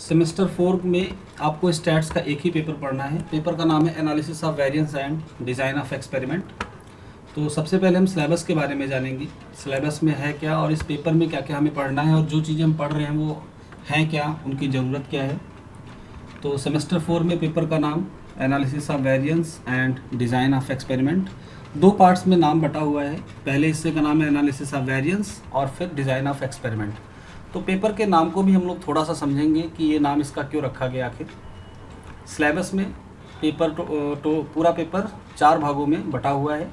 Semester 4 में आपको stats का एक ही पेपर पढ़ना है। पेपर का नाम है analysis of variance and design of experiment. तो सबसे पहले हम सिलेबस के बारे में जानेंगे, सिलेबस में है क्या और इस पेपर में क्या क्या हमें पढ़ना है और जो चीज़ें हम पढ़ रहे हैं वो हैं क्या, उनकी ज़रूरत क्या है। तो सेमेस्टर 4 में पेपर का नाम analysis of variance and design of experiment, दो पार्ट्स में नाम बटा हुआ है। पहले हिस्से का नाम है एनालिसिस ऑफ वेरिएंस और फिर डिज़ाइन ऑफ एक्सपेरिमेंट। तो पेपर के नाम को भी हम लोग थोड़ा सा समझेंगे कि ये नाम इसका क्यों रखा गया आखिर। सिलेबस में पेपर तो पूरा पेपर 4 भागों में बटा हुआ है,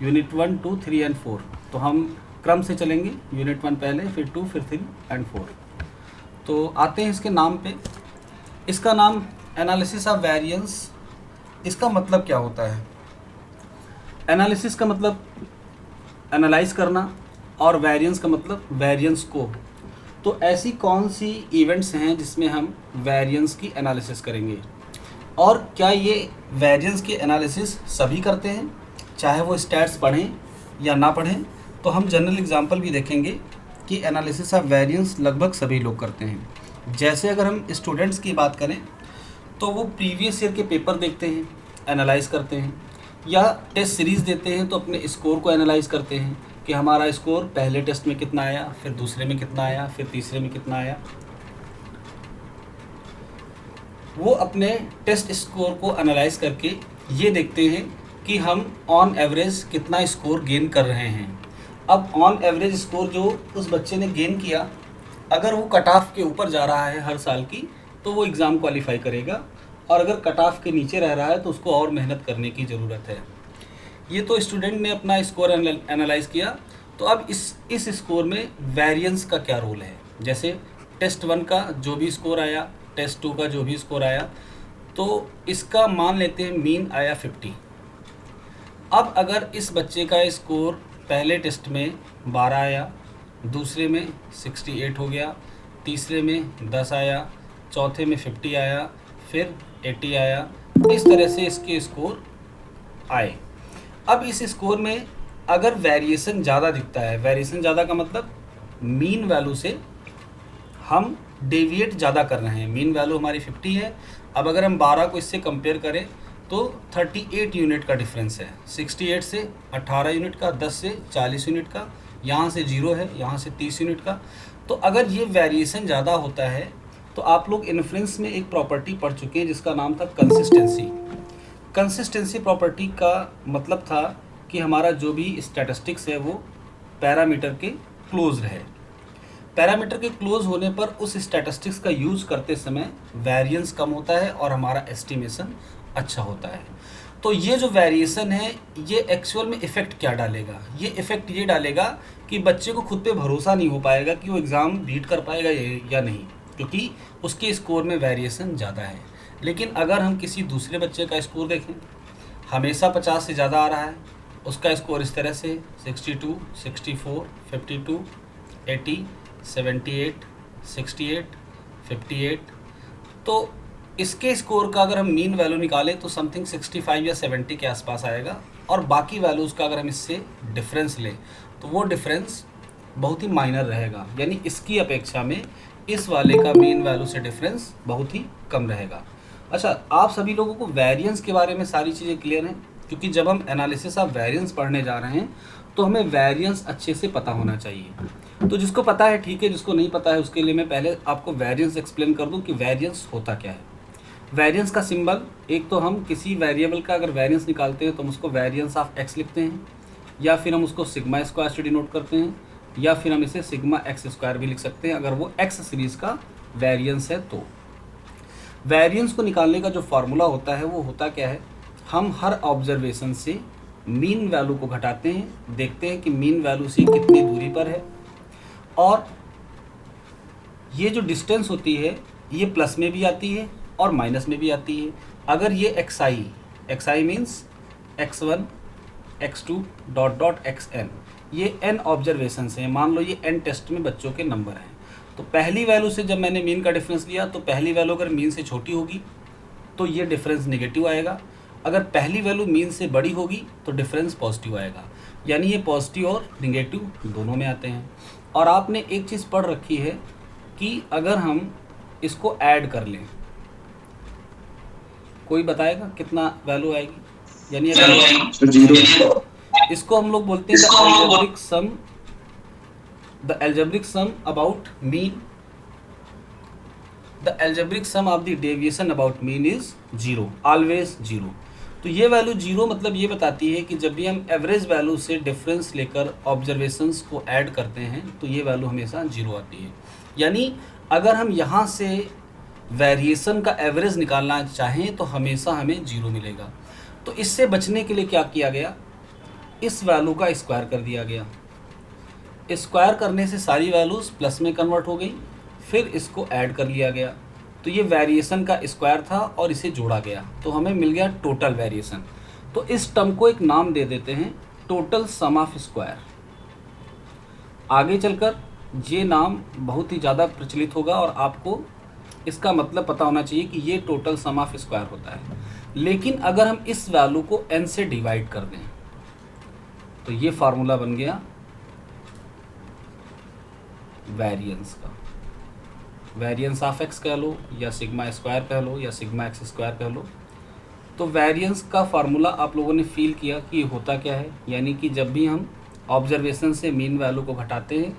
यूनिट 1, 2, 3 एंड 4। तो हम क्रम से चलेंगे, यूनिट 1 पहले, फिर 2, फिर 3 एंड 4। तो आते हैं इसके नाम पे। इसका नाम एनालिसिस ऑफ वेरिएंस, इसका मतलब क्या होता है? एनालिसिस का मतलब एनालाइज करना और वेरिएंस का मतलब वेरिएंस को। तो ऐसी कौन सी इवेंट्स हैं जिसमें हम वेरिएंस की एनालिसिस करेंगे, और क्या ये वेरिएंस की एनालिसिस सभी करते हैं, चाहे वो स्टैट्स पढ़ें या ना पढ़ें? तो हम जनरल एग्जांपल भी देखेंगे कि एनालिसिस ऑफ वेरिएंस लगभग सभी लोग करते हैं। जैसे अगर हम स्टूडेंट्स की बात करें तो वो प्रीवियस ईयर के पेपर देखते हैं, एनालाइज करते हैं, या टेस्ट सीरीज़ देते हैं तो अपने स्कोर को एनालाइज करते हैं कि हमारा स्कोर पहले टेस्ट में कितना आया, फिर दूसरे में कितना आया, फिर तीसरे में कितना आया। वो अपने टेस्ट स्कोर को एनालाइज करके ये देखते हैं कि हम ऑन एवरेज कितना स्कोर गेन कर रहे हैं। अब ऑन एवरेज स्कोर जो उस बच्चे ने गेन किया, अगर वो कट ऑफ के ऊपर जा रहा है हर साल की, तो वो एग्ज़ाम क्वालिफाई करेगा, और अगर कट ऑफ के नीचे रह रहा है तो उसको और मेहनत करने की ज़रूरत है। ये तो स्टूडेंट ने अपना स्कोर एनालाइज किया। तो अब इस स्कोर में वेरिएंस का क्या रोल है? जैसे टेस्ट 1 का जो भी स्कोर आया, टेस्ट 2 का जो भी स्कोर आया, तो इसका मान लेते हैं मीन आया 50। अब अगर इस बच्चे का स्कोर पहले टेस्ट में 12 आया, दूसरे में 68 हो गया, तीसरे में 10 आया, चौथे में 50 आया, फिर 80 आया, इस तरह से इसके स्कोर आए। अब इस स्कोर में अगर वेरिएशन ज़्यादा दिखता है, वेरिएशन ज़्यादा का मतलब मीन वैल्यू से हम डेविएट ज़्यादा कर रहे हैं। मीन वैल्यू हमारी 50 है, अब अगर हम 12 को इससे कंपेयर करें तो 38 यूनिट का डिफरेंस है। 68 से 18 यूनिट का, 10 से 40 यूनिट का, यहाँ से 0 है, यहाँ से 30 यूनिट का। तो अगर ये वेरिएशन ज़्यादा होता है तो आप लोग इन्फ्लुएंस में एक प्रॉपर्टी पढ़ चुके हैं जिसका नाम था कंसिस्टेंसी। कंसिस्टेंसी प्रॉपर्टी का मतलब था कि हमारा जो भी स्टैटिस्टिक्स है वो पैरामीटर के क्लोज रहे। पैरामीटर के क्लोज होने पर उस स्टैटिस्टिक्स का यूज़ करते समय वेरिएंस कम होता है और हमारा एस्टिमेशन अच्छा होता है। तो ये जो वेरिएशन है ये एक्चुअल में इफ़ेक्ट क्या डालेगा? ये इफ़ेक्ट ये डालेगा कि बच्चे को खुद पे भरोसा नहीं हो पाएगा कि वो एग्ज़ाम बीट कर पाएगा या नहीं, क्योंकि उसके स्कोर में वेरिएशन ज़्यादा है। लेकिन अगर हम किसी दूसरे बच्चे का स्कोर देखें, हमेशा 50 से ज़्यादा आ रहा है, उसका स्कोर इस तरह से 62, 64, 52, 80, 78, 68, 58, तो इसके स्कोर का अगर हम मीन वैल्यू निकालें तो समथिंग 65 या 70 के आसपास आएगा, और बाकी वैल्यूज़ का अगर हम इससे डिफरेंस लें तो वो डिफरेंस बहुत ही माइनर रहेगा, यानी इसकी अपेक्षा में इस वाले का मीन वैल्यू से डिफरेंस बहुत ही कम रहेगा। अच्छा, आप सभी लोगों को वेरिएंस के बारे में सारी चीज़ें क्लियर हैं? क्योंकि जब हम एनालिसिस ऑफ वेरिएंस पढ़ने जा रहे हैं तो हमें वेरिएंस अच्छे से पता होना चाहिए। तो जिसको पता है ठीक है, जिसको नहीं पता है उसके लिए मैं पहले आपको वेरिएंस एक्सप्लेन कर दूं कि वेरिएंस होता क्या है। वेरिएंस का सिंबल, एक तो हम किसी वेरिएबल का अगर वेरिएंस निकालते हैं तो हम उसको वेरिएंस ऑफ एक्स लिखते हैं, या फिर हम उसको सिग्मा स्क्वायर से डिनोट करते हैं, या फिर हम इसे सिग्मा एक्स स्क्वायर भी लिख सकते हैं अगर वो एक्स सीरीज़ का वेरिएंस है। तो वेरिएंस को निकालने का जो फार्मूला होता है वो होता क्या है? हम हर ऑब्जर्वेशन से मीन वैल्यू को घटाते हैं, देखते हैं कि मीन वैल्यू से कितनी दूरी पर है, और ये जो डिस्टेंस होती है ये प्लस में भी आती है और माइनस में भी आती है। अगर ये x I means x1, x2 dot dot xn, ये n ऑब्जर्वेशन हैं। मान लो ये n टेस्ट में बच्चों के नंबर हैं, तो पहली वैल्यू से जब मैंने मीन का डिफरेंस लिया तो पहली वैल्यू अगर मीन से छोटी होगी तो ये डिफरेंस नेगेटिव आएगा, अगर पहली वैल्यू मीन से बड़ी होगी तो डिफरेंस पॉजिटिव आएगा। यानी ये पॉजिटिव और निगेटिव दोनों में आते हैं। और आपने एक चीज़ पढ़ रखी है कि अगर हम इसको ऐड कर लें, कोई बताएगा कितना वैल्यू आएगी? यानी अगर जीरो। इसको हम लोग बोलते हैं the algebraic sum about mean, the algebraic sum of the deviation about mean is zero, always zero. तो ये वैल्यू जीरो मतलब ये बताती है कि जब भी हम एवरेज वैल्यू से डिफरेंस लेकर ऑब्जर्वेशंस को ऐड करते हैं तो ये वैल्यू हमेशा जीरो आती है। यानी अगर हम यहाँ से वेरिएशन का एवरेज निकालना चाहें तो हमेशा हमें जीरो मिलेगा। तो इससे बचने के लिए क्या किया गया, इस वैल्यू का स्क्वायर कर दिया गया। स्क्वायर करने से सारी वैल्यूज़ प्लस में कन्वर्ट हो गई, फिर इसको ऐड कर लिया गया। तो ये वेरिएशन का स्क्वायर था और इसे जोड़ा गया तो हमें मिल गया टोटल वेरिएशन। तो इस टर्म को एक नाम दे देते हैं टोटल सम ऑफ स्क्वायर। आगे चलकर ये नाम बहुत ही ज़्यादा प्रचलित होगा और आपको इसका मतलब पता होना चाहिए कि ये टोटल सम ऑफ स्क्वायर होता है। लेकिन अगर हम इस वैल्यू को n से डिवाइड कर दें तो ये फार्मूला बन गया वेरिएंस का। वेरिएंस ऑफ एक्स कह लो या सिग्मा स्क्वायर कह लो या सिग्मा एक्स स्क्वायर कह लो। तो वेरिएंस का फार्मूला आप लोगों ने फील किया कि होता क्या है, यानी कि जब भी हम ऑब्जर्वेशन से मीन वैल्यू को घटाते हैं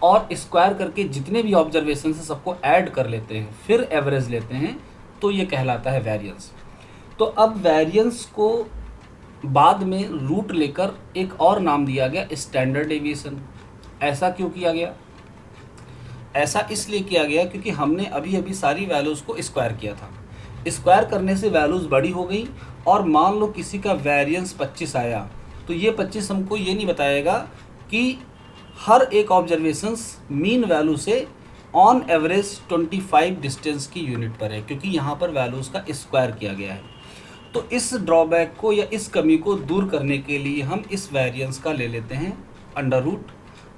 और स्क्वायर करके जितने भी ऑब्जर्वेशन से सबको ऐड कर लेते हैं फिर एवरेज लेते हैं तो ये कहलाता है वेरिएंस। तो अब वेरिएंस को बाद में रूट लेकर एक और नाम दिया गया स्टैंडर्ड डेविएशन। ऐसा क्यों किया गया? ऐसा इसलिए किया गया क्योंकि हमने अभी अभी सारी वैल्यूज़ को स्क्वायर किया था। स्क्वायर करने से वैल्यूज़ बड़ी हो गई और मान लो किसी का वेरिएंस 25 आया तो ये 25 हमको ये नहीं बताएगा कि हर एक ऑब्जर्वेशंस मीन वैल्यू से ऑन एवरेज 25 डिस्टेंस की यूनिट पर है, क्योंकि यहाँ पर वैल्यूज़ का स्क्वायर किया गया है। तो इस ड्रॉबैक को या इस कमी को दूर करने के लिए हम इस वेरिएंस का ले लेते हैं अंडर रूट,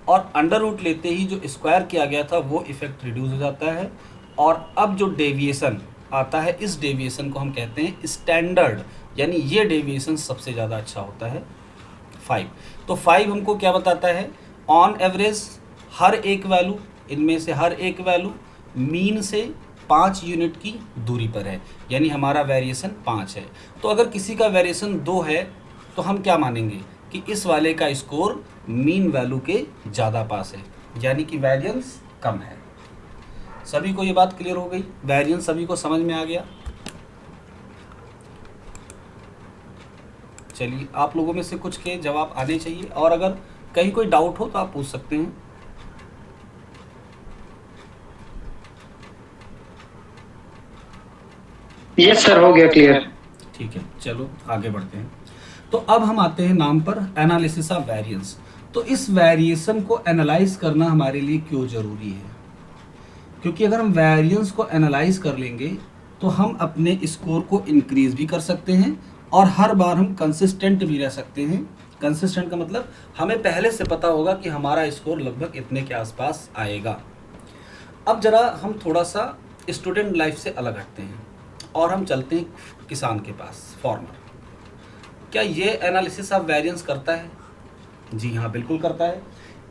और अंडर रूट लेते ही जो स्क्वायर किया गया था वो इफेक्ट रिड्यूस हो जाता है। और अब जो डेविएशन आता है इस डेविएशन को हम कहते हैं स्टैंडर्ड, यानी ये डेविएशन सबसे ज़्यादा अच्छा होता है 5। तो 5 हमको क्या बताता है, ऑन एवरेज हर एक वैल्यू, इनमें से हर एक वैल्यू मीन से 5 यूनिट की दूरी पर है, यानी हमारा वेरिएशन 5 है। तो अगर किसी का वेरिएशन 2 है तो हम क्या मानेंगे कि इस वाले का स्कोर मीन वैल्यू के ज़्यादा पास है, यानी कि वेरिएंस कम है। सभी को ये बात क्लियर हो गई? वेरिएंस सभी को समझ में आ गया? चलिए, आप लोगों में से कुछ के जवाब आने चाहिए और अगर कहीं कोई डाउट हो तो आप पूछ सकते हैं। यस सर, हो गया क्लियर। ठीक है, चलो आगे बढ़ते हैं। तो अब हम आते हैं नाम पर एनालिसिस ऑफ वेरिएंस। तो इस वेरिएशन को एनालाइज करना हमारे लिए क्यों ज़रूरी है? क्योंकि अगर हम वेरिएंस को एनालाइज कर लेंगे तो हम अपने स्कोर को इंक्रीज भी कर सकते हैं और हर बार हम कंसिस्टेंट भी रह सकते हैं। कंसिस्टेंट का मतलब हमें पहले से पता होगा कि हमारा स्कोर लगभग इतने के आसपास आएगा। अब जरा हम थोड़ा सा स्टूडेंट लाइफ से अलग हटते हैं और हम चलते हैं किसान के पास, फार्मर। क्या ये एनालिसिस ऑफ वेरिएंस करता है? जी हाँ, बिल्कुल करता है।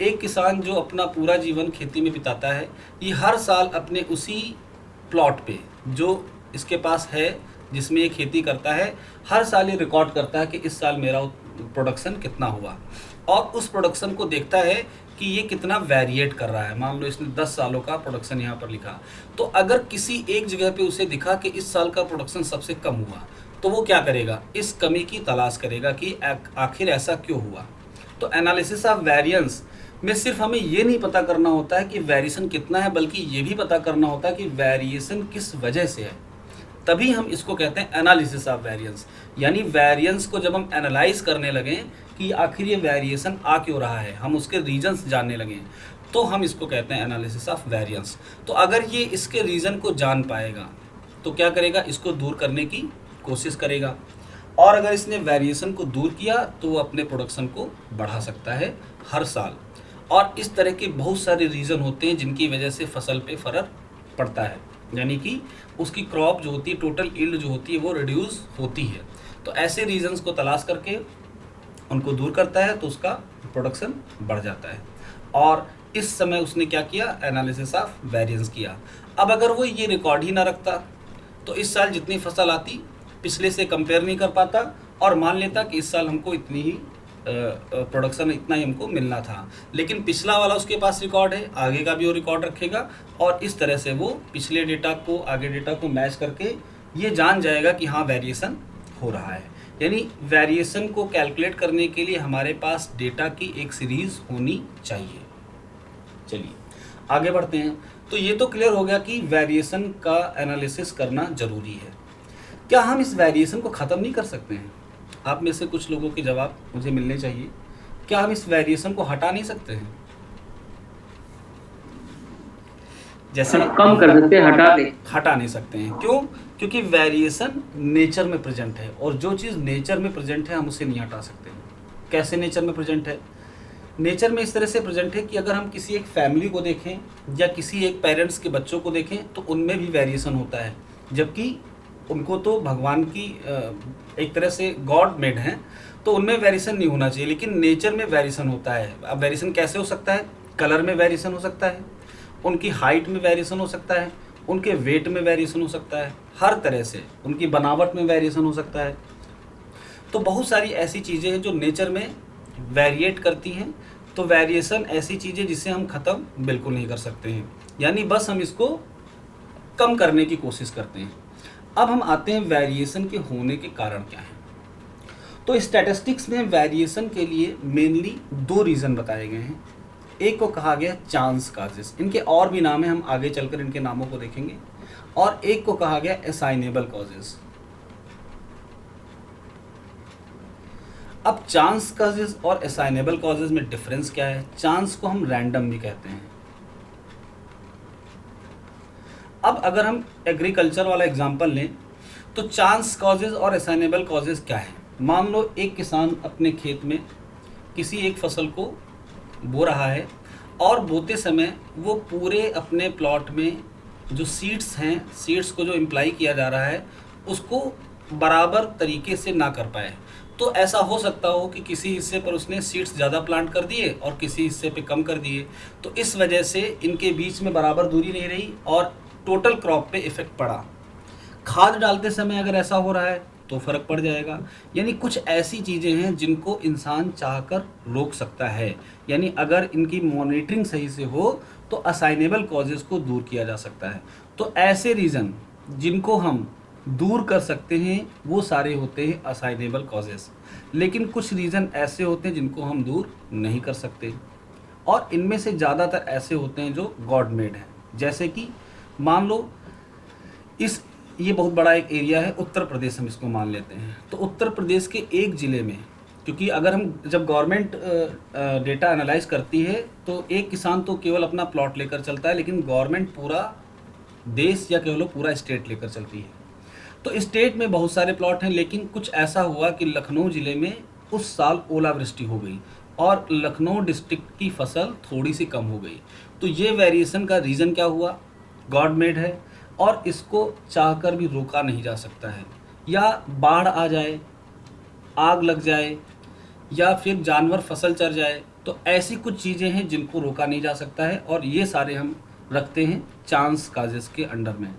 एक किसान जो अपना पूरा जीवन खेती में बिताता है, ये हर साल अपने उसी प्लॉट पे जो इसके पास है जिसमें ये खेती करता है, हर साल ये रिकॉर्ड करता है कि इस साल मेरा प्रोडक्शन कितना हुआ और उस प्रोडक्शन को देखता है कि ये कितना वेरिएट कर रहा है। मान लो इसने 10 सालों का प्रोडक्शन यहाँ पर लिखा, तो अगर किसी एक जगह पे उसे दिखा कि इस साल का प्रोडक्शन सबसे कम हुआ तो वो क्या करेगा, इस कमी की तलाश करेगा कि आखिर ऐसा क्यों हुआ। तो एनालिसिस ऑफ वेरिएंस में सिर्फ हमें ये नहीं पता करना होता है कि वेरिएशन कितना है, बल्कि ये भी पता करना होता है कि वेरिएशन किस वजह से है। तभी हम इसको कहते हैं एनालिसिस ऑफ वेरिएंस। यानी वेरिएंस को जब हम एनालाइज करने लगें कि आखिर ये वेरिएशन आ क्यों रहा है, हम उसके रीजन्स जानने लगें, तो हम इसको कहते हैं एनालिसिस ऑफ वेरिएंस। तो अगर ये इसके रीज़न को जान पाएगा तो क्या करेगा, इसको दूर करने की कोशिश करेगा, और अगर इसने वेरिएशन को दूर किया तो वो अपने प्रोडक्शन को बढ़ा सकता है हर साल। और इस तरह के बहुत सारे रीज़न होते हैं जिनकी वजह से फसल पे फ़र्क पड़ता है, यानी कि उसकी क्रॉप जो होती है, टोटल यील्ड जो होती है वो रिड्यूस होती है। तो ऐसे रीजंस को तलाश करके उनको दूर करता है तो उसका प्रोडक्शन बढ़ जाता है। और इस समय उसने क्या किया, एनालिसिस ऑफ वेरिएंस किया। अब अगर वो ये रिकॉर्ड ही ना रखता तो इस साल जितनी फसल आती पिछले से कंपेयर नहीं कर पाता और मान लेता कि इस साल हमको इतनी ही प्रोडक्शन, इतना ही हमको मिलना था। लेकिन पिछला वाला उसके पास रिकॉर्ड है, आगे का भी वो रिकॉर्ड रखेगा और इस तरह से वो पिछले डेटा को आगे डेटा को मैच करके ये जान जाएगा कि हाँ वेरिएशन हो रहा है। यानी वेरिएशन को कैलकुलेट करने के लिए हमारे पास डेटा की एक सीरीज होनी चाहिए। चलिए आगे बढ़ते हैं। तो ये तो क्लियर हो गया कि वेरिएशन का एनालिसिस करना ज़रूरी है। क्या हम इस वेरिएशन को ख़त्म नहीं कर सकते हैं? आप में से कुछ लोगों के जवाब मुझे मिलने चाहिए। क्या हम इस वेरिएशन को हटा नहीं सकते हैं? जैसे कम कर सकते हैं, हटा नहीं सकते हैं। क्यों? क्योंकि वेरिएशन नेचर में प्रेजेंट है और जो चीज़ नेचर में प्रेजेंट है हम उसे नहीं हटा सकते। कैसे नेचर में प्रेजेंट है? नेचर में इस तरह से प्रेजेंट है कि अगर हम किसी एक फैमिली को देखें या किसी एक पेरेंट्स के बच्चों को देखें तो उनमें भी वेरिएशन होता है, जबकि उनको तो भगवान की एक तरह से गॉड मेड हैं, तो उनमें वेरिएशन नहीं होना चाहिए, लेकिन नेचर में वेरिएशन होता है। अब वेरिएशन कैसे हो सकता है? कलर में वेरिएशन हो सकता है, उनकी हाइट में वेरिएशन हो सकता है, उनके वेट में वेरिएशन हो सकता है, हर तरह से उनकी बनावट में वेरिएशन हो सकता है। तो बहुत सारी ऐसी चीज़ें हैं जो नेचर में वेरिएट करती हैं। तो वेरिएशन ऐसी चीज़ें जिसे हम ख़त्म बिल्कुल नहीं कर सकते हैं, यानी बस हम इसको कम करने की कोशिश करते हैं। अब हम आते हैं वेरिएशन के होने के कारण क्या हैं। तो स्टैटिस्टिक्स में वेरिएशन के लिए मेनली दो रीज़न बताए गए हैं। एक को कहा गया चांस काजेस, इनके और भी नाम हैं, हम आगे चलकर इनके नामों को देखेंगे। और एक को कहा गया असाइनेबल कॉजेस। अब चांस कॉजेज और असाइनेबल कॉजेज में डिफरेंस क्या है? चांस को हम रैंडम भी कहते हैं। अब अगर हम एग्रीकल्चर वाला एग्जांपल लें तो चांस कॉजेज और असाइनेबल कॉजेज क्या है? मान लो एक किसान अपने खेत में किसी एक फसल को बो रहा है और बोते समय वो पूरे अपने प्लॉट में जो सीड्स हैं, सीड्स को जो इम्प्लाई किया जा रहा है उसको बराबर तरीके से ना कर पाए। तो ऐसा हो सकता हो कि किसी हिस्से पर उसने सीड्स ज़्यादा प्लांट कर दिए और किसी हिस्से पे कम कर दिए, तो इस वजह से इनके बीच में बराबर दूरी नहीं रही और टोटल क्रॉप पे इफ़ेक्ट पड़ा। खाद डालते समय अगर ऐसा हो रहा है तो फ़र्क पड़ जाएगा। यानी कुछ ऐसी चीज़ें हैं जिनको इंसान चाहकर रोक सकता है, यानी अगर इनकी मॉनिटरिंग सही से हो तो असाइनेबल कॉजेज़ को दूर किया जा सकता है। तो ऐसे रीज़न जिनको हम दूर कर सकते हैं वो सारे होते हैं असाइनेबल कॉजेज़, लेकिन कुछ रीज़न ऐसे होते हैं जिनको हम दूर नहीं कर सकते और इनमें से ज़्यादातर ऐसे होते हैं जो गॉड मेड हैं। जैसे कि मान लो ये बहुत बड़ा एक एरिया है, उत्तर प्रदेश हम इसको मान लेते हैं। तो उत्तर प्रदेश के एक ज़िले में, क्योंकि अगर हम जब गवर्नमेंट डेटा एनालाइज करती है तो एक किसान तो केवल अपना प्लॉट लेकर चलता है, लेकिन गवर्नमेंट पूरा देश या कह लो पूरा स्टेट लेकर चलती है। तो स्टेट में बहुत सारे प्लॉट हैं, लेकिन कुछ ऐसा हुआ कि लखनऊ ज़िले में उस साल ओलावृष्टि हो गई और लखनऊ डिस्ट्रिक्ट की फसल थोड़ी सी कम हो गई। तो ये वेरिएशन का रीज़न क्या हुआ? गॉड मेड है और इसको चाहकर भी रोका नहीं जा सकता है। या बाढ़ आ जाए, आग लग जाए या फिर जानवर फसल चर जाए, तो ऐसी कुछ चीज़ें हैं जिनको रोका नहीं जा सकता है और ये सारे हम रखते हैं चांस काजेस के अंडर में।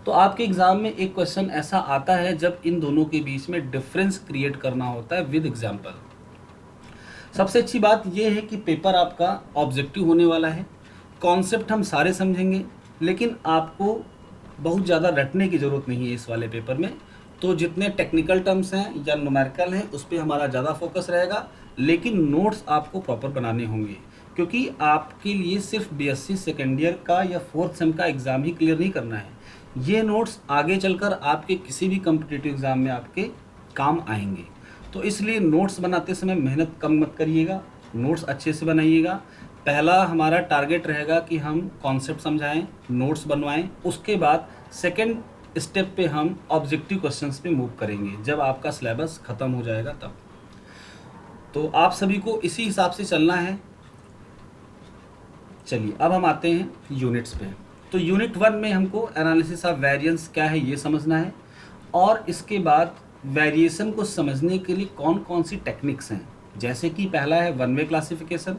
तो आपके एग्ज़ाम में एक क्वेश्चन ऐसा आता है जब इन दोनों के बीच में डिफरेंस क्रिएट करना होता है विद एग्जाम्पल। सबसे अच्छी बात यह है कि पेपर आपका ऑब्जेक्टिव होने वाला है, कॉन्सेप्ट हम सारे समझेंगे, लेकिन आपको बहुत ज़्यादा रटने की ज़रूरत नहीं है इस वाले पेपर में। तो जितने टेक्निकल टर्म्स हैं या न्यूमेरिकल हैं उस पर हमारा ज़्यादा फोकस रहेगा, लेकिन नोट्स आपको प्रॉपर बनाने होंगे, क्योंकि आपके लिए सिर्फ बीएससी सेकेंड ईयर का या फोर्थ सेम का एग्ज़ाम ही क्लियर नहीं करना है। ये नोट्स आगे चलकर आपके किसी भी कम्पिटिटिव एग्ज़ाम में आपके काम आएंगे। तो इसलिए नोट्स बनाते समय मेहनत कम मत करिएगा, नोट्स अच्छे से बनाइएगा। पहला हमारा टारगेट रहेगा कि हम कॉन्सेप्ट समझाएं, नोट्स बनवाएं, उसके बाद सेकंड स्टेप पे हम ऑब्जेक्टिव क्वेश्चंस पे मूव करेंगे जब आपका सिलेबस ख़त्म हो जाएगा तब। तो आप सभी को इसी हिसाब से चलना है। चलिए अब हम आते हैं यूनिट्स पे। तो यूनिट 1 में हमको एनालिसिस ऑफ वेरिएंस क्या है ये समझना है और इसके बाद वेरिएशन को समझने के लिए कौन कौन सी टेक्निक्स हैं। जैसे कि पहला है वन वे क्लासिफिकेशन,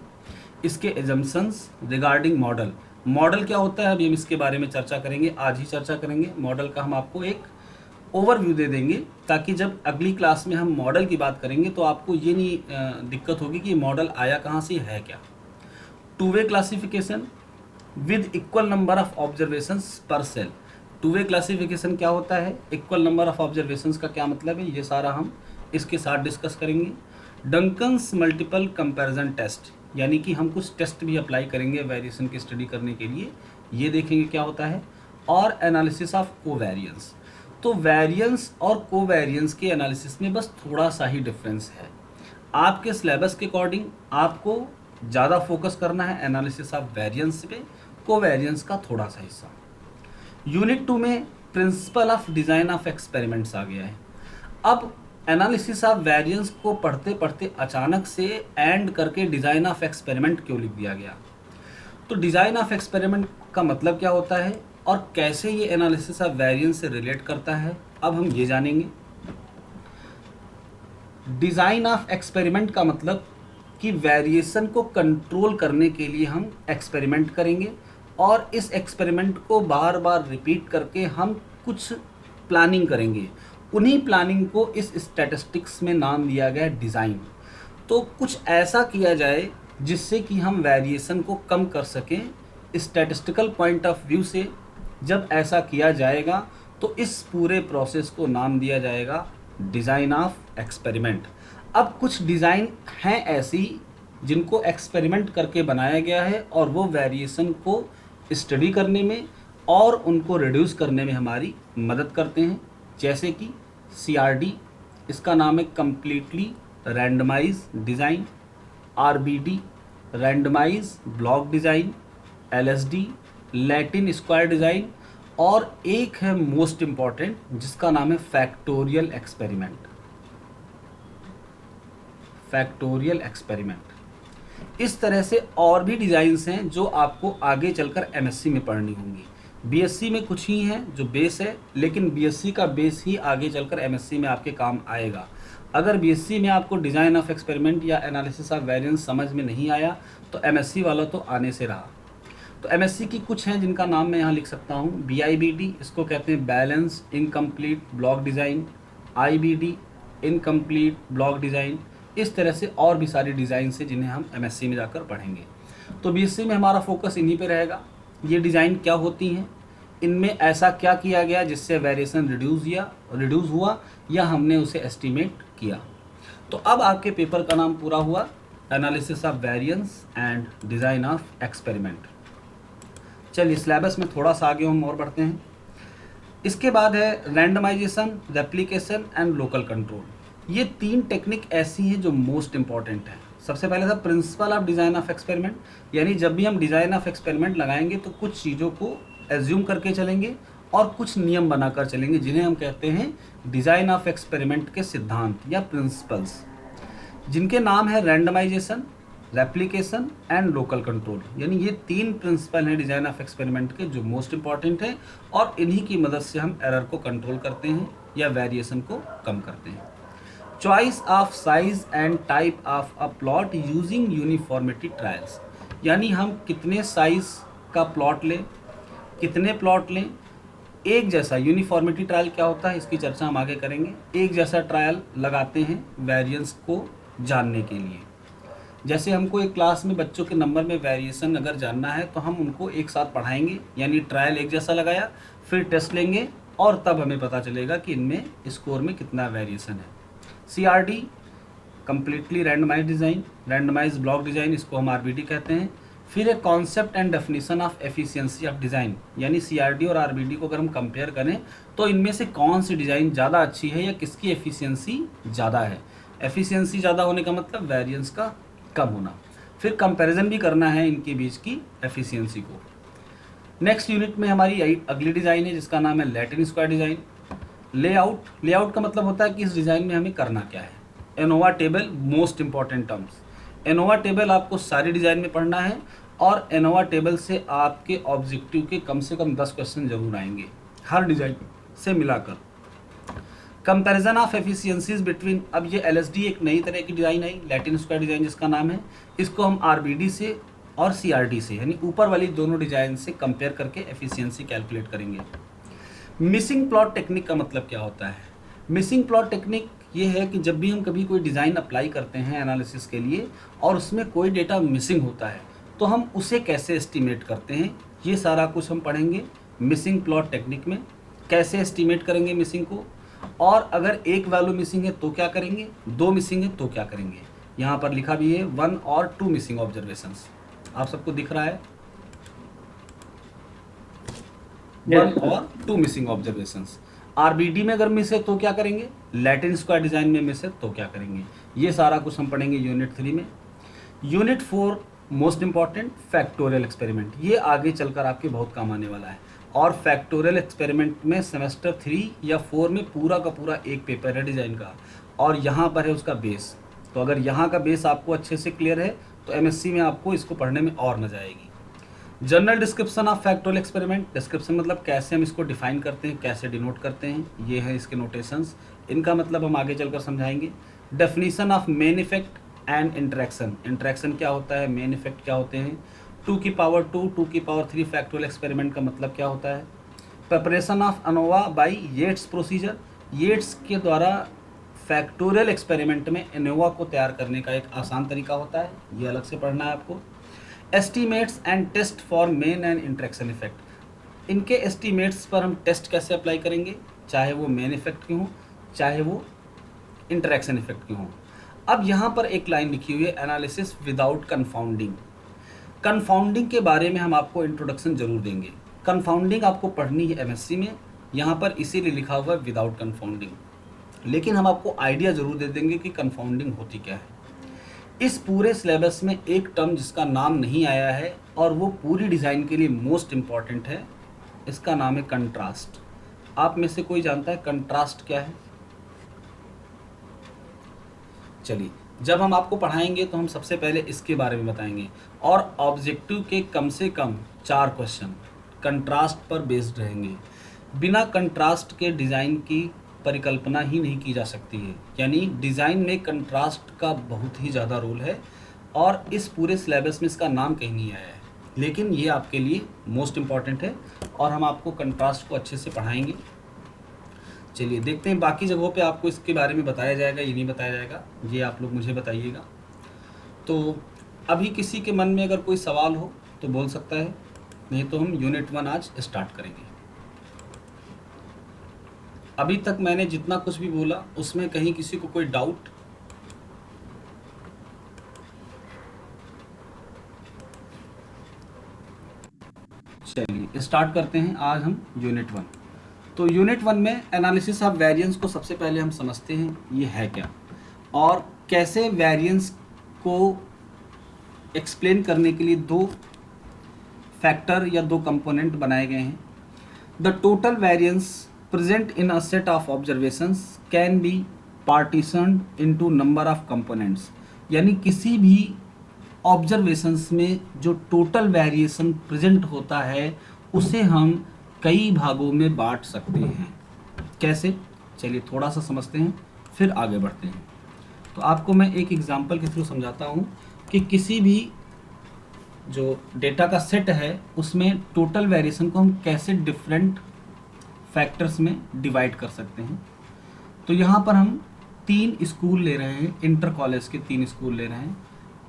इसके एजम्पशंस रिगार्डिंग मॉडल। मॉडल क्या होता है, अभी हम इसके बारे में चर्चा करेंगे, आज ही चर्चा करेंगे। मॉडल का हम आपको एक ओवरव्यू दे देंगे, ताकि जब अगली क्लास में हम मॉडल की बात करेंगे तो आपको ये नहीं दिक्कत होगी कि मॉडल आया कहाँ से, है क्या। Two way classification with equal number of observations पर सेल। टू वे क्लासिफिकेशन क्या होता है, इक्वल नंबर ऑफ ऑब्जर्वेशंस का क्या मतलब है, ये सारा हम इसके साथ डिस्कस करेंगे। डंकन्स मल्टीपल कंपैरिजन टेस्ट, यानी कि हम कुछ टेस्ट भी अप्लाई करेंगे वेरिएशन की स्टडी करने के लिए, ये देखेंगे क्या होता है। और एनालिसिस ऑफ कोवेरियंस। तो वेरिएंस और कोवेरियंस के एनालिसिस में बस थोड़ा सा ही डिफरेंस है। आपके सिलेबस के अकॉर्डिंग आपको ज़्यादा फोकस करना है एनालिसिस ऑफ वेरिएंस पे, कोवेरियंस का थोड़ा सा हिस्सा। यूनिट 2 में principle of design of experiments आ गया है। अब एनालिसिस ऑफ वेरिएंस को पढ़ते पढ़ते अचानक से एंड करके डिज़ाइन ऑफ एक्सपेरिमेंट क्यों लिख दिया गया। तो डिज़ाइन ऑफ एक्सपेरिमेंट का मतलब क्या होता है और कैसे ये एनालिसिस ऑफ वेरिएंस से रिलेट करता है, अब हम ये जानेंगे। डिज़ाइन ऑफ एक्सपेरिमेंट का मतलब कि वेरिएशन को कंट्रोल करने के लिए हम एक्सपेरिमेंट करेंगे और इस एक्सपेरिमेंट को बार बार रिपीट करके हम कुछ प्लानिंग करेंगे। उन्हीं प्लानिंग को इस स्टैटिस्टिक्स में नाम दिया गया डिज़ाइन। तो कुछ ऐसा किया जाए जिससे कि हम वेरिएशन को कम कर सकें स्टैटिस्टिकल पॉइंट ऑफ व्यू से। जब ऐसा किया जाएगा तो इस पूरे प्रोसेस को नाम दिया जाएगा डिज़ाइन ऑफ एक्सपेरिमेंट। अब कुछ डिज़ाइन हैं ऐसी जिनको एक्सपेरिमेंट करके बनाया गया है और वो वेरिएशन को स्टडी करने में और उनको रिड्यूस करने में हमारी मदद करते हैं, जैसे कि CRD, इसका नाम है completely randomise design. RBD randomise block design. LSD Latin square design. और एक है मोस्ट इम्पॉर्टेंट जिसका नाम है फैक्टोरियल एक्सपेरिमेंट। Factorial experiment. इस तरह से और भी डिज़ाइंस हैं जो आपको आगे चलकर MSc में पढ़नी होंगी। BSc में कुछ ही हैं जो बेस है, लेकिन BSc का बेस ही आगे चलकर MSc में आपके काम आएगा। अगर BSc में आपको डिज़ाइन ऑफ एक्सपेरिमेंट या एनालिसिस ऑफ वेरिएंस समझ में नहीं आया तो MSc वाला तो आने से रहा। तो MSc की कुछ हैं जिनका नाम मैं यहाँ लिख सकता हूँ। BIBD, इसको कहते हैं balance incomplete block design. IBD incomplete block design. इस तरह से और भी सारी डिज़ाइन है जिन्हें हम MSc में जाकर पढ़ेंगे। तो BSc में हमारा फोकस इन्हीं पे रहेगा। ये डिज़ाइन क्या होती हैं, इनमें ऐसा क्या किया गया जिससे वेरिएशन रिड्यूस हुआ या हमने उसे एस्टिमेट किया। तो अब आपके पेपर का नाम पूरा हुआ, analysis of variance and design of experiment. चलिए सिलेबस में थोड़ा सा आगे हम और बढ़ते हैं। इसके बाद है randomization, replication and local control. ये 3 टेक्निक ऐसी हैं जो मोस्ट इंपॉर्टेंट हैं। सबसे पहले था principal of design of experiment, यानी जब भी हम डिज़ाइन ऑफ एक्सपेरिमेंट लगाएंगे तो कुछ चीज़ों को एज्यूम करके चलेंगे और कुछ नियम बनाकर चलेंगे जिन्हें हम कहते हैं डिज़ाइन ऑफ एक्सपेरिमेंट के सिद्धांत या प्रिंसिपल्स, जिनके नाम है randomization, replication and local control. यानी ये 3 प्रिंसिपल हैं डिज़ाइन ऑफ एक्सपेरिमेंट के जो मोस्ट इंपॉर्टेंट हैं और इन्हीं की मदद से हम एरर को कंट्रोल करते हैं या वेरिएशन को कम करते हैं। Choice of size and type of a plot using uniformity trials, यानी हम कितने साइज का प्लॉट लें, कितने प्लॉट लें। एक जैसा यूनिफॉर्मिटी ट्रायल क्या होता है इसकी चर्चा हम आगे करेंगे। एक जैसा ट्रायल लगाते हैं वेरिएंस को जानने के लिए। जैसे हमको एक क्लास में बच्चों के नंबर में वेरिएशन अगर जानना है तो हम उनको एक साथ पढ़ाएंगे, यानी ट्रायल एक जैसा लगाया, फिर टेस्ट लेंगे और तब हमें पता चलेगा कि इनमें स्कोर में कितना वेरिएशन है। CRD completely randomise design, randomise block design, इसको हम RBD कहते हैं। फिर है concept and definition of efficiency of design, यानी CRD और RBD को अगर हम कंपेयर करें तो इनमें से कौन सी डिज़ाइन ज़्यादा अच्छी है या किसकी एफिशिएंसी ज़्यादा है। एफिशिएंसी ज़्यादा होने का मतलब वेरिएंस का कम होना। फिर कंपैरिजन भी करना है इनके बीच की एफिशिएंसी को। नेक्स्ट यूनिट में हमारी अगली डिज़ाइन है जिसका नाम है लैटिन स्क्वायर डिज़ाइन। लेआउट का मतलब होता है कि इस डिज़ाइन में हमें करना क्या है। ANOVA table, most important terms. ANOVA table आपको सारी डिज़ाइन में पढ़ना है और एनोवा टेबल से आपके ऑब्जेक्टिव के कम से कम 10 क्वेश्चन जरूर आएंगे हर डिज़ाइन से मिलाकर। कंपैरिजन ऑफ एफिशिएंसीज बिटवीन, अब ये LSD एक नई तरह की डिज़ाइन आई, लैटिन स्क्वायर डिज़ाइन जिसका नाम है, इसको हम RBD से और CRT से, यानी ऊपर वाली दोनों डिजाइन से कंपेयर करके एफिशिएंसी कैलकुलेट करेंगे। मिसिंग प्लॉट टेक्निक का मतलब क्या होता है? मिसिंग प्लॉट टेक्निक ये है कि जब भी हम कभी कोई डिज़ाइन अप्लाई करते हैं एनालिसिस के लिए और उसमें कोई डेटा मिसिंग होता है तो हम उसे कैसे एस्टीमेट करते हैं, ये सारा कुछ हम पढ़ेंगे मिसिंग प्लॉट टेक्निक में। कैसे एस्टीमेट करेंगे मिसिंग को, और अगर एक वैल्यू मिसिंग है तो क्या करेंगे, दो मिसिंग है तो क्या करेंगे। यहाँ पर लिखा भी है 1 और 2 मिसिंग ऑब्जर्वेशंस, आप सबको दिख रहा है? Yes, 1 और 2 मिसिंग ऑब्जर्वेशंस। RBD में अगर मिस है तो क्या करेंगे, लैटिन स्क्वायर डिजाइन में मिस है तो क्या करेंगे, ये सारा कुछ हम पढ़ेंगे यूनिट 3 में। Unit 4 most important factorial experiment, ये आगे चलकर आपके बहुत काम आने वाला है। और फैक्टोरियल एक्सपेरिमेंट में सेमेस्टर 3 या 4 में पूरा का पूरा एक पेपर है डिजाइन का, और यहाँ पर है उसका बेस। तो अगर यहाँ का बेस आपको अच्छे से क्लियर है तो MSc में आपको इसको पढ़ने में और मजा आएगी। General description of factorial experiment, description मतलब कैसे हम इसको डिफाइन करते हैं, कैसे डिनोट करते हैं, ये है इसके नोटेशंस, इनका मतलब हम आगे चलकर समझाएंगे। Definition of main effect and interaction, interaction क्या होता है, मेन इफेक्ट क्या होते हैं, 2 की पावर 2, 2 की पावर 3 फैक्टोरियल एक्सपेरिमेंट का मतलब क्या होता है। Preparation of ANOVA by Yates procedure, Yates के द्वारा फैक्टोरियल एक्सपेरिमेंट में एनोवा को तैयार करने का एक आसान तरीका होता है, ये अलग से पढ़ना है आपको। Estimates and test for main and interaction effect, इनके एस्टीमेट्स पर हम टेस्ट कैसे अप्लाई करेंगे, चाहे वो मेन इफेक्ट के हों चाहे वो इंटरेक्शन इफेक्ट के हों। अब यहाँ पर एक लाइन लिखी हुई है एनालिसिस विदाउट कन्फाउंडिंग। कन्फाउंडिंग के बारे में हम आपको इंट्रोडक्शन जरूर देंगे। कन्फाउंडिंग आपको पढ़नी है MSc में, यहाँ पर इसीलिए लिखा हुआ है विदाउट कन्फाउंडिंग, लेकिन हम आपको आइडिया जरूर दे देंगे कि कन्फाउंडिंग होती क्या है। इस पूरे सिलेबस में एक टर्म जिसका नाम नहीं आया है और वो पूरी डिज़ाइन के लिए मोस्ट इम्पॉर्टेंट है, इसका नाम है कंट्रास्ट। आप में से कोई जानता है कंट्रास्ट क्या है? चलिए, जब हम आपको पढ़ाएंगे तो हम सबसे पहले इसके बारे में बताएंगे, और ऑब्जेक्टिव के कम से कम 4 क्वेश्चन कंट्रास्ट पर बेस्ड रहेंगे। बिना कंट्रास्ट के डिज़ाइन की परिकल्पना ही नहीं की जा सकती है, यानी डिज़ाइन में कंट्रास्ट का बहुत ही ज़्यादा रोल है, और इस पूरे सिलेबस में इसका नाम कहीं नहीं आया है, लेकिन ये आपके लिए मोस्ट इम्पॉर्टेंट है और हम आपको कंट्रास्ट को अच्छे से पढ़ाएंगे। चलिए देखते हैं, बाकी जगहों पे आपको इसके बारे में बताया जाएगा, ये नहीं बताया जाएगा, ये आप लोग मुझे बताइएगा। तो अभी किसी के मन में अगर कोई सवाल हो तो बोल सकता है, नहीं तो हम यूनिट 1 आज स्टार्ट करेंगे। अभी तक मैंने जितना कुछ भी बोला उसमें कहीं किसी को कोई डाउट? चलिए स्टार्ट करते हैं आज हम यूनिट 1। तो यूनिट 1 में एनालिसिस ऑफ वेरिएंस को सबसे पहले हम समझते हैं ये है क्या, और कैसे वेरिएंस को एक्सप्लेन करने के लिए 2 फैक्टर या 2 कंपोनेंट बनाए गए हैं। The total variance present in a set of observations can be partitioned into number of components, यानी किसी भी ऑब्जर्वेशंस में जो टोटल वेरिएशन प्रेजेंट होता है उसे हम कई भागों में बांट सकते हैं। कैसे, चलिए थोड़ा सा समझते हैं फिर आगे बढ़ते हैं। तो आपको मैं एक एग्जांपल के थ्रू समझाता हूँ कि किसी भी जो डेटा का सेट है उसमें टोटल वेरिएशन को हम कैसे डिफरेंट फैक्टर्स में डिवाइड कर सकते हैं। तो यहाँ पर हम 3 स्कूल ले रहे हैं, इंटर कॉलेज के 3 स्कूल ले रहे हैं।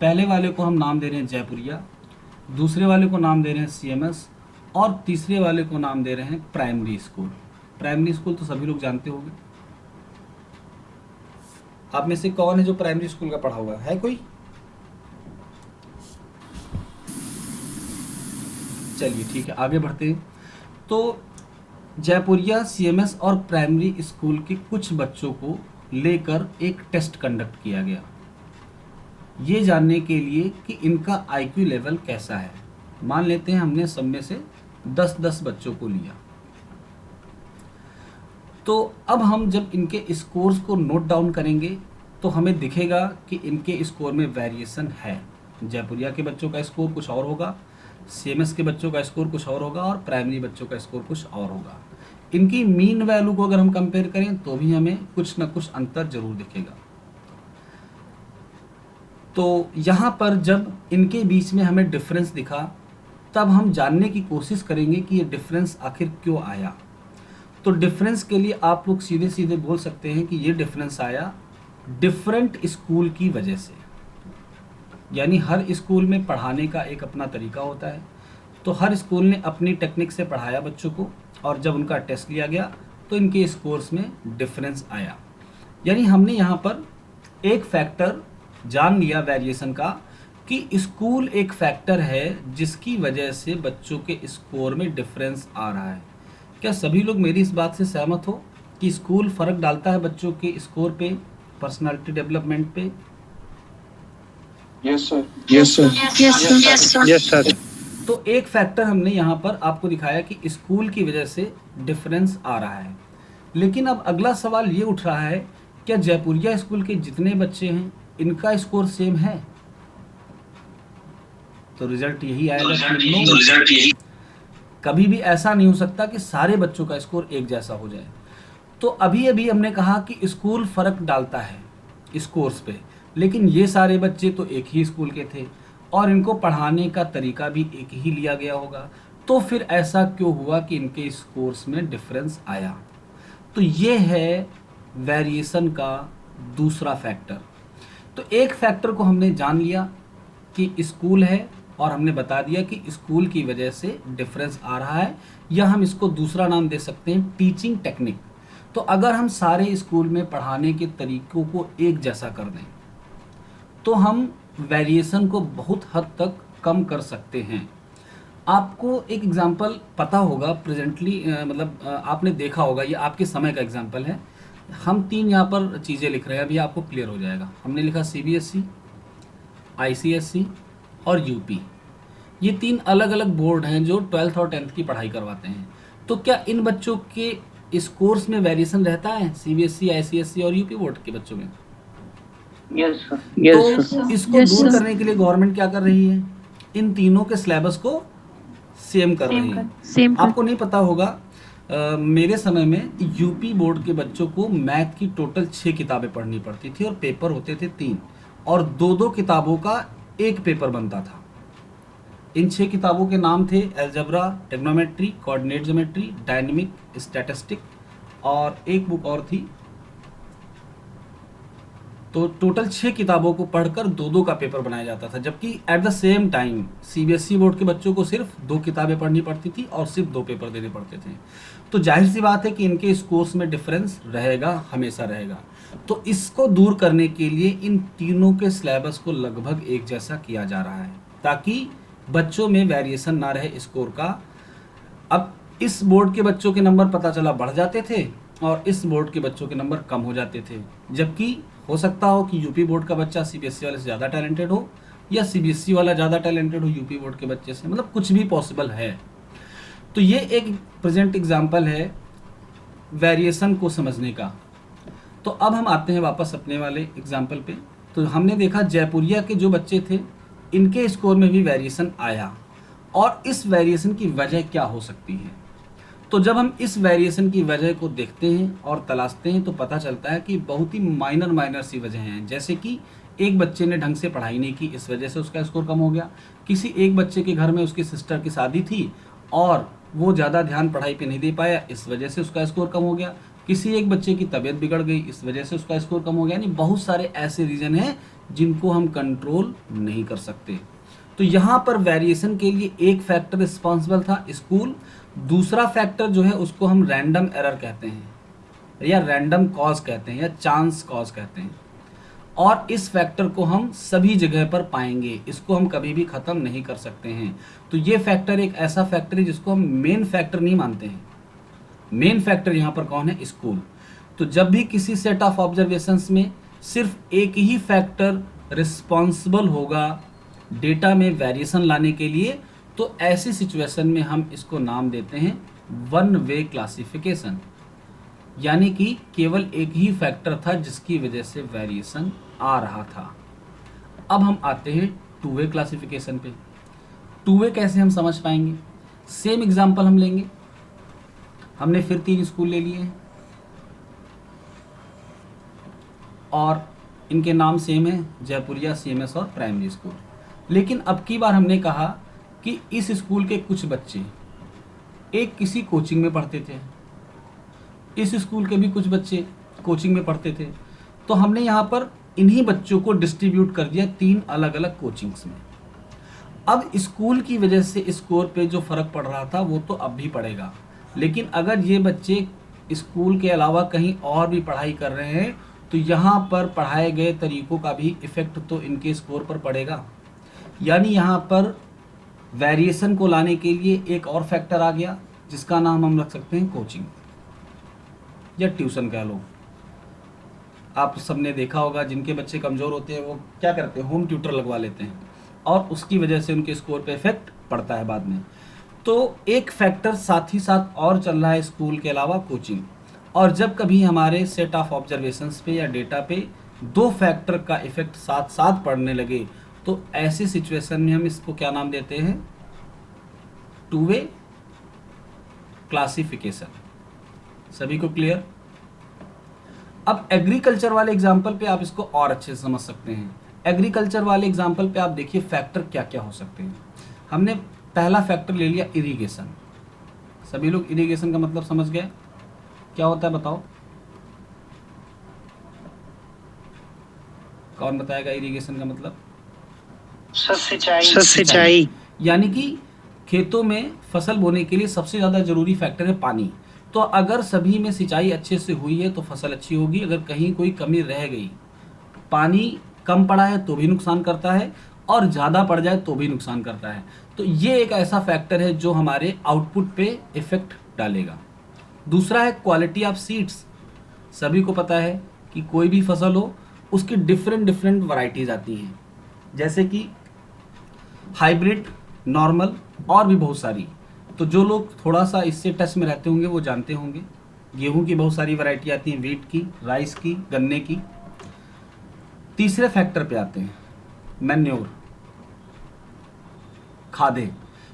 पहले वाले को हम नाम दे रहे हैं जयपुरिया, दूसरे वाले को नाम दे रहे हैं CMS, और तीसरे वाले को नाम दे रहे हैं प्राइमरी स्कूल। प्राइमरी स्कूल तो सभी लोग जानते होंगे। आप में से कौन है जो प्राइमरी स्कूल का पढ़ा हुआ है कोई? चलिए ठीक है, आगे बढ़ते हैं। तो जयपुरिया, CMS और प्राइमरी स्कूल के कुछ बच्चों को लेकर एक टेस्ट कंडक्ट किया गया, ये जानने के लिए कि इनका IQ लेवल कैसा है। मान लेते हैं हमने सब में से 10-10 बच्चों को लिया। तो अब हम जब इनके स्कोर्स को नोट डाउन करेंगे तो हमें दिखेगा कि इनके स्कोर में वेरिएशन है। जयपुरिया के बच्चों का स्कोर कुछ और होगा, CMS के बच्चों का स्कोर कुछ और होगा, और प्राइमरी बच्चों का स्कोर कुछ और होगा। इनकी मीन वैल्यू को अगर हम कंपेयर करें तो भी हमें कुछ ना कुछ अंतर जरूर दिखेगा। तो यहाँ पर जब इनके बीच में हमें डिफरेंस दिखा, तब हम जानने की कोशिश करेंगे कि ये डिफरेंस आखिर क्यों आया। तो डिफरेंस के लिए आप लोग सीधे सीधे बोल सकते हैं कि ये डिफरेंस आया डिफरेंट स्कूल की वजह से। यानी हर स्कूल में पढ़ाने का एक अपना तरीका होता है, तो हर स्कूल ने अपनी टेक्निक से पढ़ाया बच्चों को, और जब उनका टेस्ट लिया गया तो इनके स्कोर्स में डिफरेंस आया। यानी हमने यहाँ पर एक फैक्टर जान लिया वेरिएशन का, कि स्कूल एक फैक्टर है जिसकी वजह से बच्चों के स्कोर में डिफरेंस आ रहा है। क्या सभी लोग मेरी इस बात से सहमत हो कि स्कूल फ़र्क डालता है बच्चों के स्कोर पे, पर्सनालिटी डेवलपमेंट पे? Yes sir, yes sir, yes sir. Yes sir. तो एक फैक्टर हमने यहाँ पर आपको दिखाया कि स्कूल की वजह से डिफरेंस आ रहा है। लेकिन अब अगला सवाल ये उठ रहा है, क्या जयपुरिया स्कूल के जितने बच्चे हैं इनका स्कोर सेम है? तो रिजल्ट यही आएगा कि नो, कभी भी ऐसा नहीं हो सकता कि सारे बच्चों का स्कोर एक जैसा हो जाए। तो अभी अभी हमने कहा कि स्कूल फ़र्क डालता है स्कोर्स पे, लेकिन ये सारे बच्चे तो एक ही स्कूल के थे और इनको पढ़ाने का तरीका भी एक ही लिया गया होगा। तो फिर ऐसा क्यों हुआ कि इनके स्कोर्स में डिफरेंस आया? तो ये है वेरिएशन का दूसरा फैक्टर। तो एक फैक्टर को हमने जान लिया कि स्कूल है, और हमने बता दिया कि स्कूल की वजह से डिफरेंस आ रहा है, या हम इसको दूसरा नाम दे सकते हैं टीचिंग टेक्निक। तो अगर हम सारे स्कूल में पढ़ाने के तरीकों को एक जैसा कर दें तो हम वेरिएशन को बहुत हद तक कम कर सकते हैं। आपको एक एग्जांपल पता होगा प्रेजेंटली, मतलब आपने देखा होगा, ये आपके समय का एग्जांपल है। हम तीन यहाँ पर चीज़ें लिख रहे हैं, अभी आपको क्लियर हो जाएगा। हमने लिखा सीबीएसई, आईसीएसई और यूपी। ये तीन अलग अलग बोर्ड हैं जो 12th और 10th की पढ़ाई करवाते हैं। तो क्या इन बच्चों के स्कोर्स में वेरिएशन रहता है सीबीएसई, आईसीएसई और यूपी बोर्ड के बच्चों में? यस सर, तो यस सर। इसको दूर करने के लिए गवर्नमेंट क्या कर रही है? इन तीनों के सिलेबस को सेम कर रही है। आपको नहीं पता होगा, मेरे समय में यूपी बोर्ड के बच्चों को मैथ की टोटल 6 किताबें पढ़नी पड़ती थी और पेपर होते थे 3, और 2-2 किताबों का एक पेपर बनता था। इन 6 किताबों के नाम थे algebra, trigonometry, coordinate geometry, dynamic statistic, और एक बुक और थी। तो टोटल 6 किताबों को पढ़कर 2-2 का पेपर बनाया जाता था, जबकि at the same time CBSE board के बच्चों को सिर्फ 2 किताबें पढ़नी पड़ती थी और सिर्फ 2 पेपर देने पड़ते थे। तो जाहिर सी बात है कि इनके स्कोर्स में डिफरेंस रहेगा, हमेशा रहेगा। तो इसको दूर करने के लिए इन तीनों के सिलेबस को लगभग एक जैसा किया जा रहा है, ताकि बच्चों में वेरिएशन ना रहे स्कोर का। अब इस बोर्ड के बच्चों के नंबर पता चला बढ़ जाते थे और इस बोर्ड के बच्चों के नंबर कम हो जाते थे, जबकि हो सकता हो कि यूपी बोर्ड का बच्चा सीबीएसई वाले से ज़्यादा टैलेंटेड हो, या सीबीएसई वाला ज़्यादा टैलेंटेड हो यूपी बोर्ड के बच्चे से, मतलब कुछ भी पॉसिबल है। तो ये एक प्रेजेंट एग्जांपल है वेरिएशन को समझने का। तो अब हम आते हैं वापस अपने वाले एग्जांपल पे। तो हमने देखा जयपुरिया के जो बच्चे थे इनके स्कोर में भी वेरिएशन आया, और इस वेरिएशन की वजह क्या हो सकती है? तो जब हम इस वेरिएशन की वजह को देखते हैं और तलाशते हैं तो पता चलता है कि बहुत ही माइनर सी वजह हैं। जैसे कि एक बच्चे ने ढंग से पढ़ाई नहीं की, इस वजह से उसका स्कोर कम हो गया। किसी एक बच्चे के घर में उसकी सिस्टर की शादी थी और वो ज़्यादा ध्यान पढ़ाई पे नहीं दे पाया, इस वजह से उसका स्कोर कम हो गया। किसी एक बच्चे की तबीयत बिगड़ गई, इस वजह से उसका स्कोर कम हो गया। यानी बहुत सारे ऐसे रीज़न हैं जिनको हम कंट्रोल नहीं कर सकते। तो यहाँ पर वेरिएशन के लिए एक फैक्टर रिस्पॉन्सिबल था स्कूल, दूसरा फैक्टर जो है उसको हम रैंडम एरर कहते हैं, या रैंडम कॉज कहते हैं, या चांस कॉज कहते हैं। और इस फैक्टर को हम सभी जगह पर पाएंगे, इसको हम कभी भी ख़त्म नहीं कर सकते हैं। तो ये फैक्टर एक ऐसा फैक्टर है जिसको हम मेन फैक्टर नहीं मानते हैं। मेन फैक्टर यहाँ पर कौन है? स्कूल। तो जब भी किसी सेट ऑफ ऑब्जर्वेशंस में सिर्फ एक ही फैक्टर रिस्पॉन्सिबल होगा डेटा में वेरिएशन लाने के लिए, तो ऐसी सिचुएशन में हम इसको नाम देते हैं वन वे क्लासिफिकेशन। यानी कि केवल एक ही फैक्टर था जिसकी वजह से वेरिएशन आ रहा था। अब हम आते हैं टू वे क्लासिफिकेशन पे। टू वे कैसे हम समझ पाएंगे? सेम एग्जांपल हम लेंगे। हमने फिर 3 स्कूल ले लिए हैं और इनके नाम सेम है, जयपुरिया CMS और प्राइमरी स्कूल। लेकिन अब की बार हमने कहा कि इस स्कूल के कुछ बच्चे एक किसी कोचिंग में पढ़ते थे, इस स्कूल के भी कुछ बच्चे कोचिंग में पढ़ते थे, तो हमने यहाँ पर इन्हीं बच्चों को डिस्ट्रीब्यूट कर दिया 3 अलग अलग कोचिंग्स में। अब स्कूल की वजह से स्कोर पे जो फ़र्क पड़ रहा था वो तो अब भी पड़ेगा, लेकिन अगर ये बच्चे स्कूल के अलावा कहीं और भी पढ़ाई कर रहे हैं तो यहाँ पर पढ़ाए गए तरीक़ों का भी इफ़ेक्ट तो इनके स्कोर पर पड़ेगा। यानी यहाँ पर वेरिएशन को लाने के लिए एक और फैक्टर आ गया जिसका नाम हम रख सकते हैं कोचिंग या ट्यूशन कह लो। आप सबने देखा होगा जिनके बच्चे कमज़ोर होते हैं वो क्या करते हैं, होम ट्यूटर लगवा लेते हैं और उसकी वजह से उनके स्कोर पे इफेक्ट पड़ता है बाद में। तो एक फैक्टर साथ ही साथ और चल रहा है स्कूल के अलावा, कोचिंग। और जब कभी हमारे सेट ऑफ ऑब्जर्वेशंस पे या डेटा पे 2 फैक्टर का इफेक्ट साथ साथ पड़ने लगे तो ऐसी सिचुएशन में हम इसको क्या नाम देते हैं, 2 वे क्लासिफिकेशन। सभी को क्लियर? अब एग्रीकल्चर वाले एग्जाम्पल पे आप इसको और अच्छे से समझ सकते हैं। एग्रीकल्चर वाले एग्जाम्पल पे आप देखिए फैक्टर क्या क्या हो सकते हैं। हमने पहला फैक्टर ले लिया इरिगेशन। सभी लोग इरिगेशन का मतलब समझ गए, क्या होता है बताओ? कौन बताएगा इरिगेशन का मतलब? सिंचाई। यानी कि खेतों में फसल बोने के लिए सबसे ज़्यादा जरूरी फैक्टर है पानी। तो अगर सभी में सिंचाई अच्छे से हुई है तो फसल अच्छी होगी, अगर कहीं कोई कमी रह गई, पानी कम पड़ा है तो भी नुकसान करता है और ज़्यादा पड़ जाए तो भी नुकसान करता है। तो ये एक ऐसा फैक्टर है जो हमारे आउटपुट पे इफ़ेक्ट डालेगा। दूसरा है क्वालिटी ऑफ सीड्स। सभी को पता है कि कोई भी फसल हो उसकी डिफरेंट वैरायटीज़ आती हैं, जैसे कि हाइब्रिड, नॉर्मल और भी बहुत सारी। तो जो लोग थोड़ा सा इससे टच में रहते होंगे वो जानते होंगे। गेहूं की बहुत सारी वैरायटी आती हैं, वीट की, राइस की, गन्ने की। तीसरे फैक्टर पे आते हैं मैन्योर, खादें।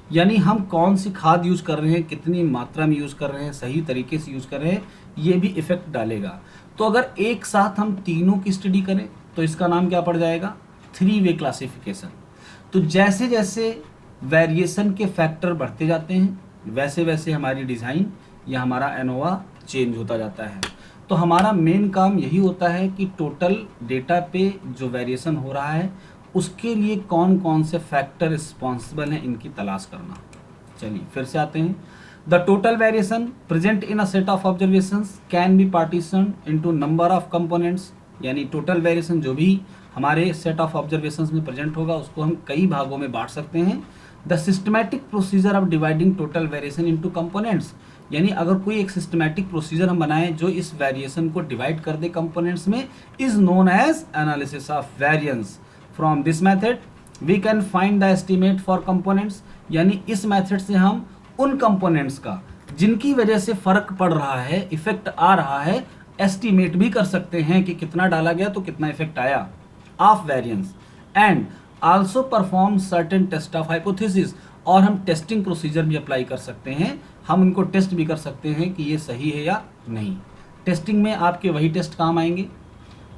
यानी हम कौन सी खाद यूज़ कर रहे हैं, कितनी मात्रा में यूज़ कर रहे हैं, सही तरीके से यूज़ कर रहे हैं, ये भी इफ़ेक्ट डालेगा। तो अगर एक साथ हम तीनों की स्टडी करें तो इसका नाम क्या पड़ जाएगा, 3 वे क्लासिफिकेशन। तो जैसे जैसे वेरिएशन के फैक्टर बढ़ते जाते हैं वैसे वैसे हमारी डिज़ाइन या हमारा एनोवा चेंज होता जाता है। तो हमारा मेन काम यही होता है कि टोटल डेटा पे जो वेरिएशन हो रहा है उसके लिए कौन कौन से फैक्टर रिस्पॉन्सिबल हैं इनकी तलाश करना। चलिए फिर से आते हैं। The total variation present in a set of observations can be partition into number of components. यानी टोटल वेरिएशन जो भी हमारे सेट ऑफ ऑब्जर्वेशंस में प्रेजेंट होगा उसको हम कई भागों में बांट सकते हैं। The systematic procedure of dividing total variation into components. यानी अगर कोई एक सिस्टमैटिक प्रोसीजर हम बनाएं जो इस वेरिएशन को डिवाइड कर दे कंपोनेंट्स में, is known as analysis of variance. From this method we can find the estimate for components. यानी इस मेथड से हम उन कंपोनेंट्स का जिनकी वजह से फर्क पड़ रहा है, इफेक्ट आ रहा है, एस्टिमेट भी कर सकते हैं कि कितना डाला गया तो कितना इफेक्ट आया of variance. And also perform certain test of hypothesis. और हम टेस्टिंग प्रोसीजर भी अप्लाई कर सकते हैं, हम इनको टेस्ट भी कर सकते हैं कि ये सही है या नहीं। टेस्टिंग में आपके वही टेस्ट काम आएंगे,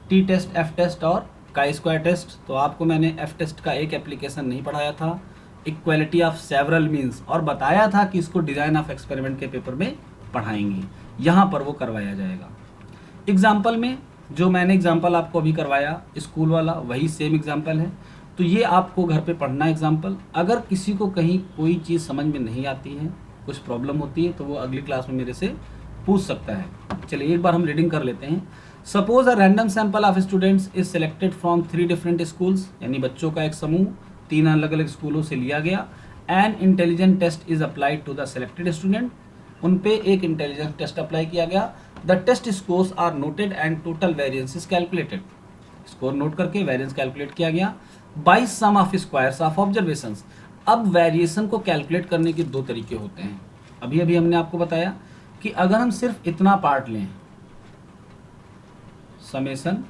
टी टेस्ट, एफ टेस्ट और काई स्क्वायर टेस्ट। तो आपको मैंने एफ टेस्ट का एक एप्लीकेशन नहीं पढ़ाया था, इक्वालिटी ऑफ सेवरल मीन्स, और बताया था कि इसको डिज़ाइन ऑफ एक्सपेरिमेंट के पेपर में पढ़ाएंगे, यहाँ पर वो करवाया जाएगा। एग्जाम्पल में जो मैंने एग्जाम्पल आपको अभी करवाया स्कूल वाला वही सेम एग्जाम्पल है, तो ये आपको घर पे पढ़ना है एग्जाम्पल। अगर किसी को कहीं कोई चीज़ समझ में नहीं आती है, कुछ प्रॉब्लम होती है, तो वो अगली क्लास में मेरे से पूछ सकता है। चलिए एक बार हम रीडिंग कर लेते हैं। Suppose a random sample of students is selected from 3 different schools. यानी बच्चों का एक समूह 3 अलग अलग स्कूलों से लिया गया। An intelligent test is applied to the selected student. उन पे एक इंटेलिजेंस टेस्ट अप्लाई किया गया। The test scores are noted and total variance is calculated. Score note करके वेरिएंस कैलकुलेट किया गया by sum of squares of observations. अब variation को कैलकुलेट करने के 2 तरीके होते हैं। अभी अभी हमने आपको बताया कि अगर हम सिर्फ इतना पार्ट लें, summation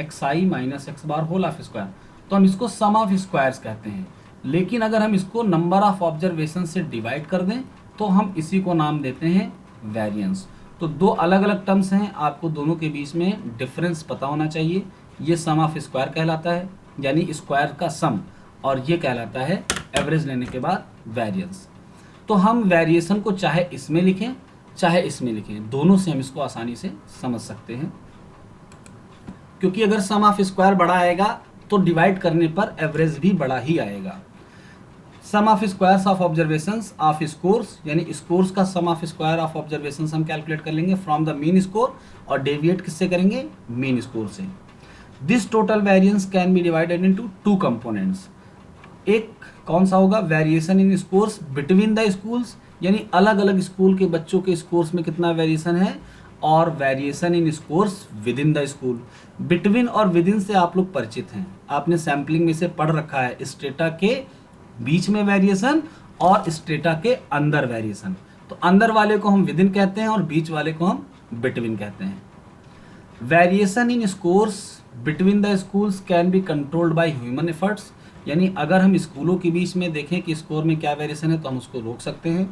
xi minus X bar whole of square, तो हम इसको सम ऑफ स्क्वायर्स कहते हैं। लेकिन अगर हम इसको नंबर ऑफ ऑब्जर्वेशन से डिवाइड कर दें तो हम इसी को नाम देते हैं वेरिएंस। तो 2 अलग अलग टर्म्स हैं, आपको दोनों के बीच में डिफरेंस पता होना चाहिए ये सम ऑफ स्क्वायर कहलाता है, यानी स्क्वायर का सम, और ये कहलाता है एवरेज लेने के बाद वेरिएंस। तो हम वेरिएशन को चाहे इसमें लिखें चाहे इसमें लिखें, दोनों से हम इसको आसानी से समझ सकते हैं, क्योंकि अगर सम ऑफ स्क्वायर बड़ा आएगा तो डिवाइड करने पर एवरेज भी बड़ा ही आएगा। Sum of squares of observations of scores, यानी स्कोर्स का sum of square of observations हम कैलकुलेट कर लेंगे फ्रॉम द मीन स्कोर, और डेविएट किससे करेंगे, मीन स्कोर से। This total variance can be divided into two components. एक कौन सा होगा, variation in scores between the schools, यानी अलग अलग स्कूल के बच्चों के स्कोर्स में कितना वेरिएशन है, और variation in scores with in the school. Between और विद इन से आप लोग परिचित हैं, आपने सैम्पलिंग में से पढ़ रखा है, स्ट्रेटा के बीच में वेरिएशन और स्ट्रेटा के अंदर वेरिएशन। तो अंदर वाले को हम विद इन कहते हैं और बीच वाले को हम बिटवीन कहते हैं। Variation in scores between the schools can be controlled by human efforts, यानी अगर हम स्कूलों के बीच में देखें कि स्कोर में क्या वेरिएशन है तो हम उसको रोक सकते हैं।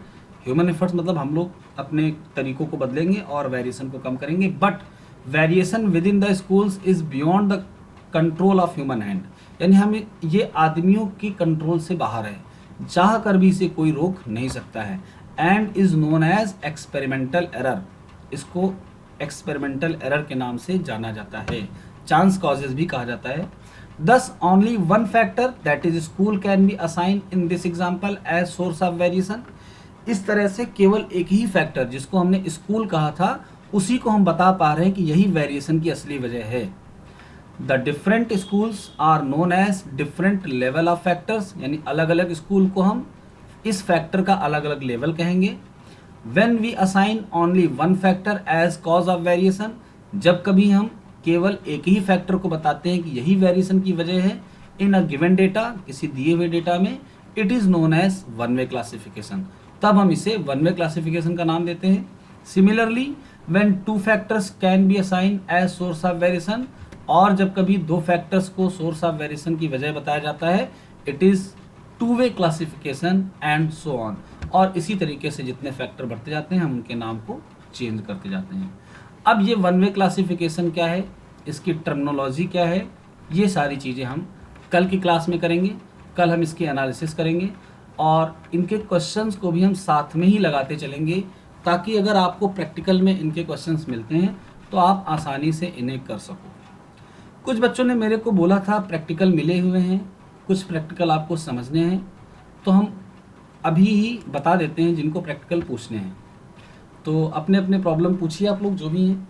ह्यूमन एफर्ट्स मतलब हम लोग अपने तरीकों को बदलेंगे और वेरिएशन को कम करेंगे। But variation with in the schools is beyond the control of human hand, यानी हम ये आदमियों की कंट्रोल से बाहर है, चाह कर भी इसे कोई रोक नहीं सकता है। And is known as experimental error, इसको एक्सपेरिमेंटल एरर के नाम से जाना जाता है, चांस कॉजेज भी कहा जाता है। Thus only one factor, that is school, can be assigned in this example as source of variation। इस तरह से केवल एक ही फैक्टर जिसको हमने स्कूल कहा था उसी को हम बता पा रहे हैं कि यही वेरिएशन की असली वजह है। The different schools are known as different level of factors, यानी अलग अलग स्कूल को हम इस फैक्टर का अलग अलग लेवल कहेंगे। When we assign only one factor as cause of variation, जब कभी हम केवल एक ही फैक्टर को बताते हैं कि यही वेरिएशन की वजह है इन अ गिवन डेटा, किसी दिए हुए डेटा में, it is known as one way classification, तब हम इसे वन वे क्लासिफिकेशन का नाम देते हैं। Similarly when two factors can be assign as source of variation, और जब कभी दो फैक्टर्स को सोर्स ऑफ वेरिएशन की वजह बताया जाता है, it is two way classification and so on. और इसी तरीके से जितने फैक्टर बढ़ते जाते हैं हम उनके नाम को चेंज करते जाते हैं। अब ये वन वे क्लासिफिकेशन क्या है, इसकी टर्मिनोलॉजी क्या है, ये सारी चीज़ें हम कल की क्लास में करेंगे। कल हम इसकी एनालिसिस करेंगे और इनके क्वेश्चंस को भी हम साथ में ही लगाते चलेंगे, ताकि अगर आपको प्रैक्टिकल में इनके क्वेश्चंस मिलते हैं तो आप आसानी से इन्हें कर सको। कुछ बच्चों ने मेरे को बोला था प्रैक्टिकल मिले हुए हैं, कुछ प्रैक्टिकल आपको समझने हैं, तो हम अभी ही बता देते हैं जिनको प्रैक्टिकल पूछने हैं। तो अपने अपने प्रॉब्लम पूछिए आप लोग जो भी हैं।